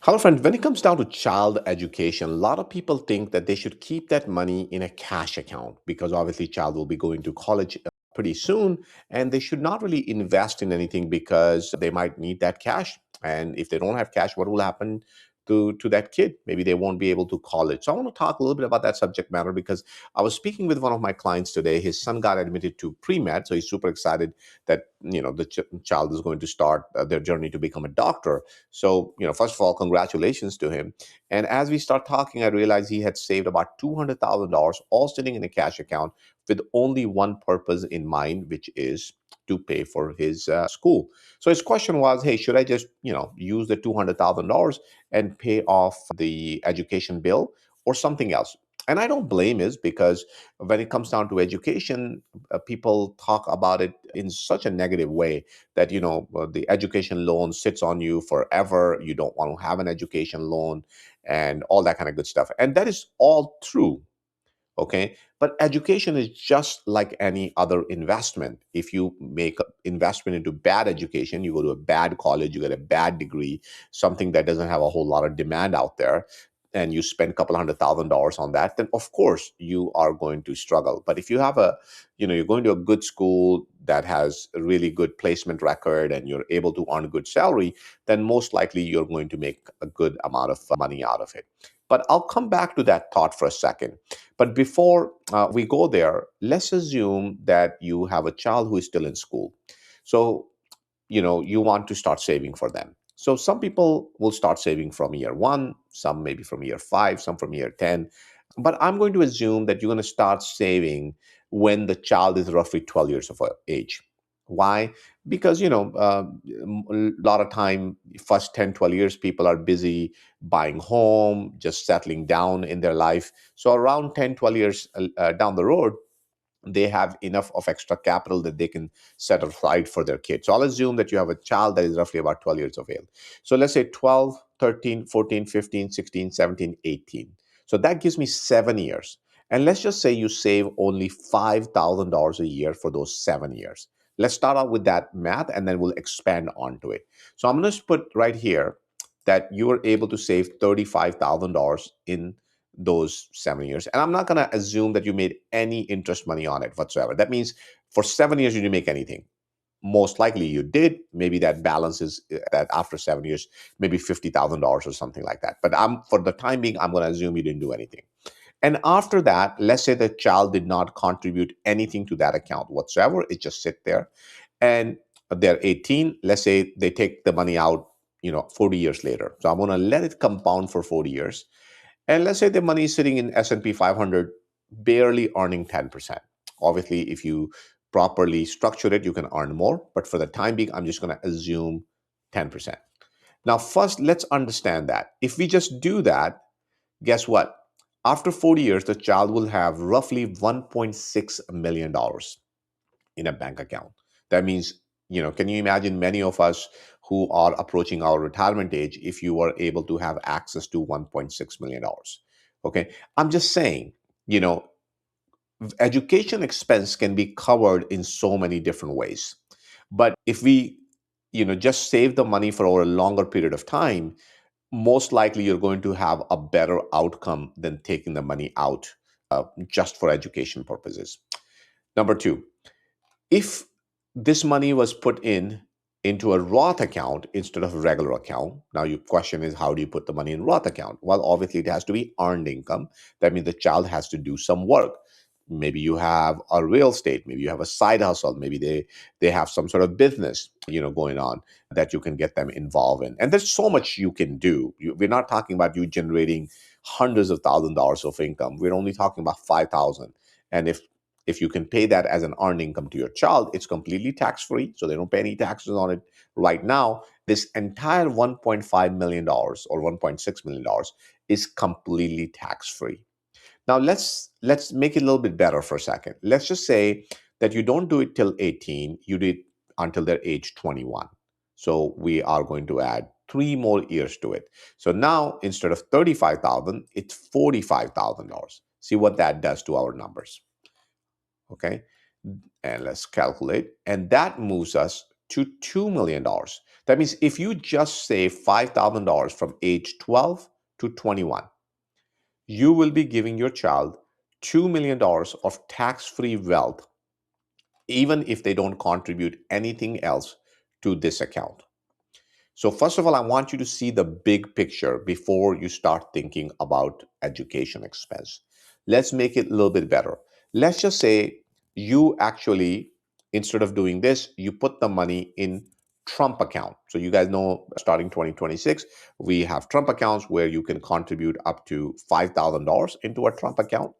Hello, friends. When it comes down to child education, a lot of people think that they should keep that money in a cash account because obviously, child will be going to college pretty soon, and they should not really invest in anything because they might need that cash. And if they don't have cash, what will happen to that kid? Maybe they won't be able to college. So I want to talk a little bit about that subject matter because I was speaking with one of my clients today. His son got admitted to pre-med, so he's super excited that the child is going to start their journey to become a doctor. So, first of all, congratulations to him. And as we start talking, I realized he had saved about $200,000 all sitting in a cash account with only one purpose in mind, which is to pay for his school. So his question was, hey, should I just, use the $200,000 and pay off the education bill or something else? And I don't blame his because when it comes down to education, people talk about it in such a negative way that the education loan sits on you forever. You don't want to have an education loan and all that kind of good stuff, and that is all true. Okay, but education is just like any other investment. If you make an investment into bad education, you go to a bad college, you get a bad degree, something that doesn't have a whole lot of demand out there, and you spend a couple $100,000 on that, then of course you are going to struggle. But if you have you're going to a good school that has a really good placement record and you're able to earn a good salary, then most likely you're going to make a good amount of money out of it. But I'll come back to that thought for a second. But before we go there, let's assume that you have a child who is still in school. So, you want to start saving for them. So, some people will start saving from year one, some maybe from year five, some from year 10. But I'm going to assume that you're going to start saving when the child is roughly 12 years of age. Why? Because, a lot of time, first 10, 12 years, people are busy buying home, just settling down in their life. So around 10, 12 years down the road, they have enough of extra capital that they can set aside for their kids. So I'll assume that you have a child that is roughly about 12 years of age. So let's say 12, 13, 14, 15, 16, 17, 18. So that gives me 7 years. And let's just say you save only $5,000 a year for those 7 years. Let's start out with that math and then we'll expand onto it. So I'm going to put right here that you were able to save $35,000 in those 7 years. And I'm not going to assume that you made any interest money on it whatsoever. That means for 7 years, you didn't make anything. Most likely you did. Maybe that balance is that after 7 years, maybe $50,000 or something like that. But for the time being, I'm going to assume you didn't do anything. And after that, let's say the child did not contribute anything to that account whatsoever. It just sit there. And they're 18. Let's say they take the money out, 40 years later. So I'm going to let it compound for 40 years. And let's say the money is sitting in S&P 500, barely earning 10%. Obviously, if you properly structure it, you can earn more. But for the time being, I'm just going to assume 10%. Now, first, let's understand that. If we just do that, guess what? After 40 years, the child will have roughly $1.6 million in a bank account. That means, can you imagine many of us who are approaching our retirement age if you were able to have access to $1.6 million? Okay. I'm just saying, you know, education expense can be covered in so many different ways. But if we, just save the money for over a longer period of time, most likely you're going to have a better outcome than taking the money out just for education purposes. Number two, if this money was put into a Roth account instead of a regular account, now your question is, how do you put the money in Roth account? Well, obviously it has to be earned income. That means the child has to do some work. Maybe you have a real estate, maybe you have a side hustle, maybe they have some sort of business, going on that you can get them involved in. And there's so much you can do. We're not talking about you generating hundreds of $1,000s of income. We're only talking about 5,000. And if you can pay that as an earned income to your child, it's completely tax free. So they don't pay any taxes on it right now. This entire $1.5 million or $1.6 million is completely tax free. Now let's make it a little bit better for a second. Let's just say that you don't do it till 18, you do it until their age 21. So we are going to add 3 more years to it. So now instead of 35,000, it's $45,000. See what that does to our numbers. Okay. And let's calculate. And that moves us to $2 million. That means if you just save $5,000 from age 12 to 21, you will be giving your child $2 million dollars of tax-free wealth, even if they don't contribute anything else to this account. So, first of all, I want you to see the big picture before you start thinking about education expense. Let's make it a little bit better. Let's just say you actually, instead of doing this, you put the money in Trump account. So you guys know starting 2026, we have Trump accounts where you can contribute up to $5,000 into a Trump account.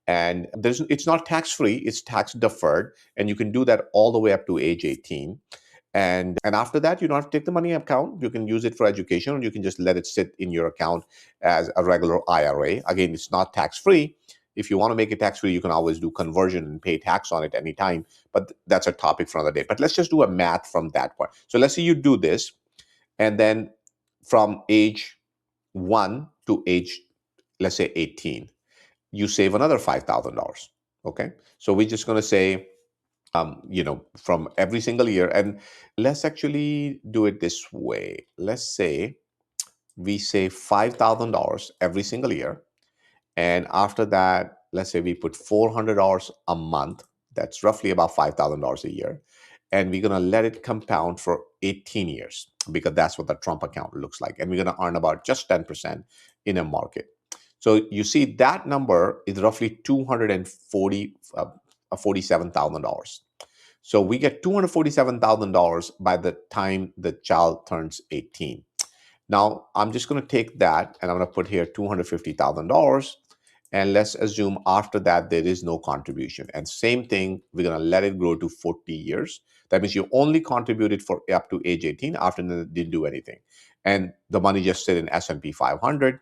And it's not tax free, it's tax deferred. And you can do that all the way up to age 18. And after that, you don't have to take the money account. You can use it for education, or you can just let it sit in your account as a regular IRA. Again, it's not tax free. If you want to make it tax free, you can always do conversion and pay tax on it anytime. But that's a topic for another day. But let's just do a math from that point. So let's say you do this, and then from age 1 to age, let's say 18, you save another $5,000. Okay. So we're just going to say, from every single year. And let's actually do it this way. Let's say we save $5,000 every single year. And after that, let's say we put $400 a month. That's roughly about $5,000 a year. And we're going to let it compound for 18 years because that's what the Trump account looks like. And we're going to earn about just 10% in a market. So you see that number is roughly $247,000. So we get $247,000 by the time the child turns 18. Now, I'm just going to take that and I'm going to put here $250,000. And let's assume after that, there is no contribution. And same thing, we're going to let it grow to 40 years. That means you only contributed for up to age 18. After that, didn't do anything. And the money just sit in S&P 500.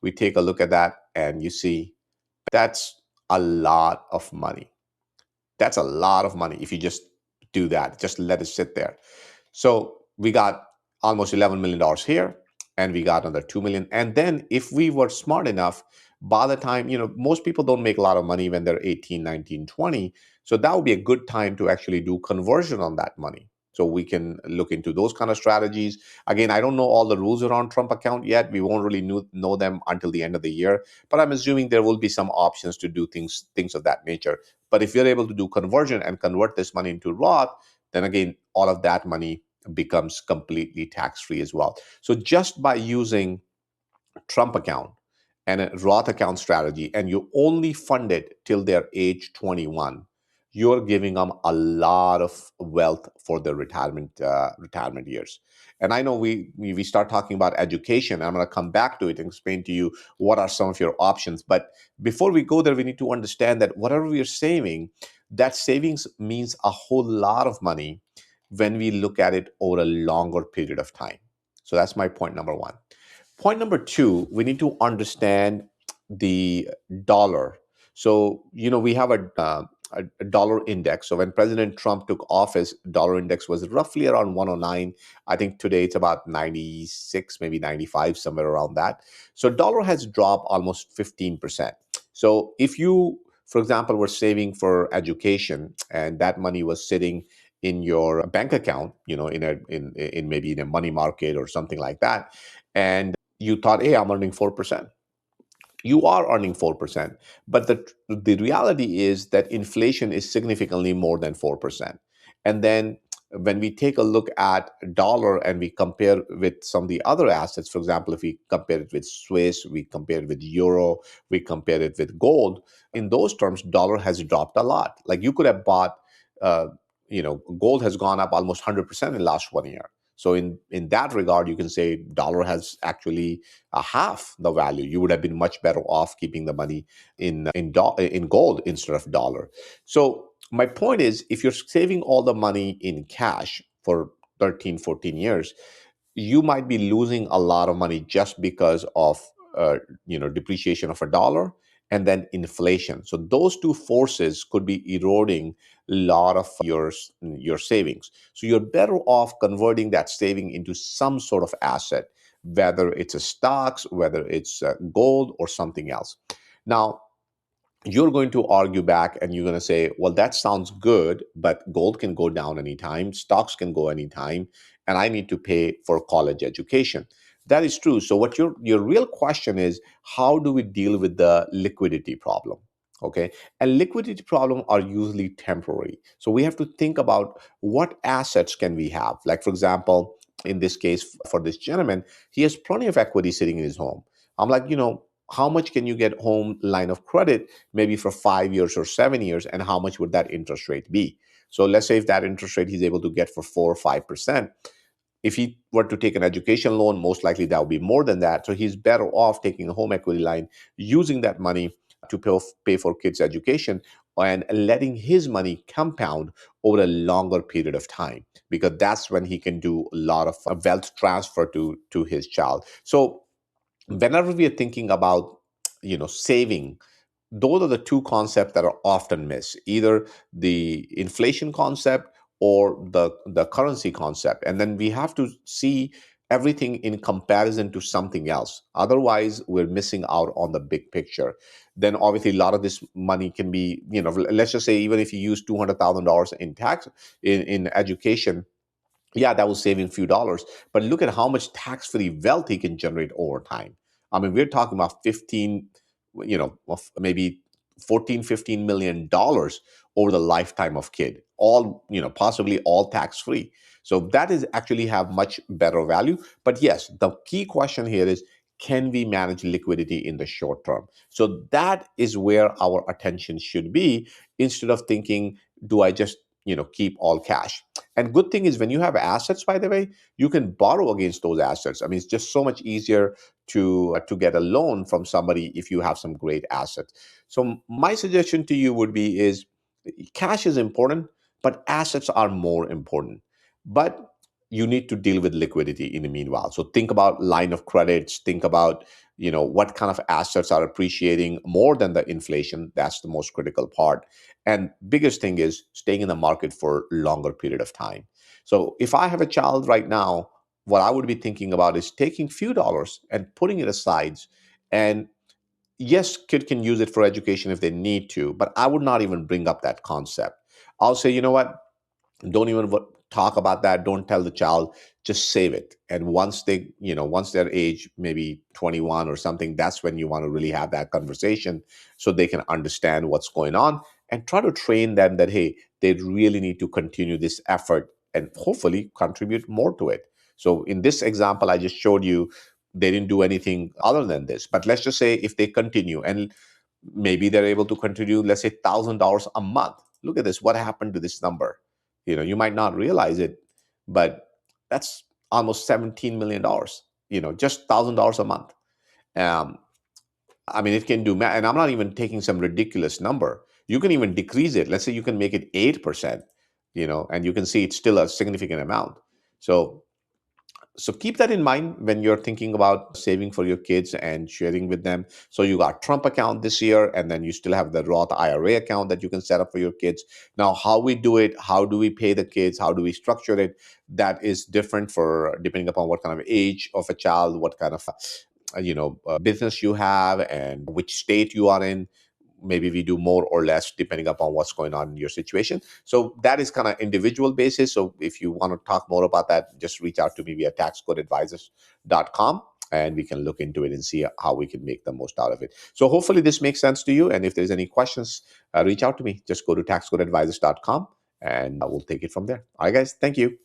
We take a look at that and you see that's a lot of money. That's a lot of money if you just do that, just let it sit there. So we got almost $11 million here, and we got another 2 million. And then if we were smart enough, by the time, most people don't make a lot of money when they're 18, 19, 20. So that would be a good time to actually do conversion on that money. So we can look into those kind of strategies. Again, I don't know all the rules around Trump account yet. We won't really know them until the end of the year. But I'm assuming there will be some options to do things of that nature. But if you're able to do conversion and convert this money into Roth, then again, all of that money becomes completely tax-free as well. So just by using Trump account and a Roth account strategy, and you only fund it till they're age 21, you're giving them a lot of wealth for their retirement years. And I know we start talking about education. I'm going to come back to it and explain to you what are some of your options. But before we go there, we need to understand that whatever we are saving, that savings means a whole lot of money when we look at it over a longer period of time. So that's my point number one. Point number two, we need to understand the dollar. So, we have a dollar index. So when President Trump took office, dollar index was roughly around 109. I think today it's about 96, maybe 95, somewhere around that. So dollar has dropped almost 15%. So if you, for example, were saving for education and that money was sitting in your bank account, in maybe in a money market or something like that, and you thought, hey, I'm earning 4%. You are earning 4%. But the reality is that inflation is significantly more than 4%. And then when we take a look at dollar and we compare with some of the other assets, for example, if we compare it with Swiss, we compare it with euro, we compare it with gold, in those terms, dollar has dropped a lot. Like you could have bought, gold has gone up almost 100% in the last 1 year. So in that regard, you can say dollar has actually half the value. You would have been much better off keeping the money in gold instead of dollar. So my point is, if you're saving all the money in cash for 13, 14 years, you might be losing a lot of money just because of depreciation of a dollar and then inflation. So those two forces could be eroding a lot of your savings. So you're better off converting that saving into some sort of asset, whether it's a stocks, whether it's gold or something else. Now, you're going to argue back and you're going to say, well, that sounds good, but gold can go down anytime, stocks can go anytime, and I need to pay for college education. That is true. So what your real question is, how do we deal with the liquidity problem? Okay. And liquidity problem are usually temporary. So we have to think about what assets can we have. Like for example, in this case for this gentleman, he has plenty of equity sitting in his home. I'm like, how much can you get home line of credit maybe for 5 years or 7 years, and how much would that interest rate be? So let's say if that interest rate he's able to get for 4 or 5%, if he were to take an education loan, most likely that would be more than that. So he's better off taking a home equity line, using that money to pay for kids' education, and letting his money compound over a longer period of time, because that's when he can do a lot of wealth transfer to his child. So whenever we are thinking about saving, those are the two concepts that are often missed, either the inflation concept or the currency concept. And then we have to see everything in comparison to something else, otherwise we're missing out on the big picture. Then obviously a lot of this money can be, let's just say even if you use $200,000 in tax in education, yeah, that was saving a few dollars, but look at how much tax-free wealth he can generate over time. I mean, we're talking about 15, of maybe 14, $15 million over the lifetime of kid, all, possibly all tax-free. So that is actually have much better value. But yes, the key question here is, can we manage liquidity in the short term? So that is where our attention should be, instead of thinking, do I just, keep all cash? And good thing is, when you have assets, by the way, you can borrow against those assets. I mean, it's just so much easier to get a loan from somebody if you have some great assets. So my suggestion to you would be is, cash is important, but assets are more important. But you need to deal with liquidity in the meanwhile. So think about line of credits, think about what kind of assets are appreciating more than the inflation. That's the most critical part. And biggest thing is staying in the market for longer period of time. So if I have a child right now, what I would be thinking about is taking few dollars and putting it aside. And yes, kid can use it for education if they need to, but I would not even bring up that concept. I'll say, you know what, don't even talk about that. Don't tell the child, just save it. And once they, once they're age maybe 21 or something, that's when you want to really have that conversation, so they can understand what's going on, and try to train them that, hey, they really need to continue this effort and hopefully contribute more to it. So in this example I just showed you, they didn't do anything other than this, but let's just say if they continue, and maybe they're able to contribute, let's say $1,000 a month. Look at this, what happened to this number? You might not realize it, but that's almost $17 million, just $1,000 a month. um, I mean, it can do math, and I'm not even taking some ridiculous number. You can even decrease it. Let's say you can make it 8%, and you can see it's still a significant amount. So keep that in mind when you're thinking about saving for your kids and sharing with them. So you got Trump account this year, and then you still have the Roth IRA account that you can set up for your kids. Now, how we do it, how do we pay the kids, how do we structure it, that is different for depending upon what kind of age of a child, what kind of business you have, and which state you are in. Maybe we do more or less depending upon what's going on in your situation. So that is kind of individual basis. So if you want to talk more about that, just reach out to me via taxcodeadvisors.com, and we can look into it and see how we can make the most out of it. So hopefully this makes sense to you. And if there's any questions, reach out to me. Just go to taxcodeadvisors.com, and we'll take it from there. All right, guys. Thank you.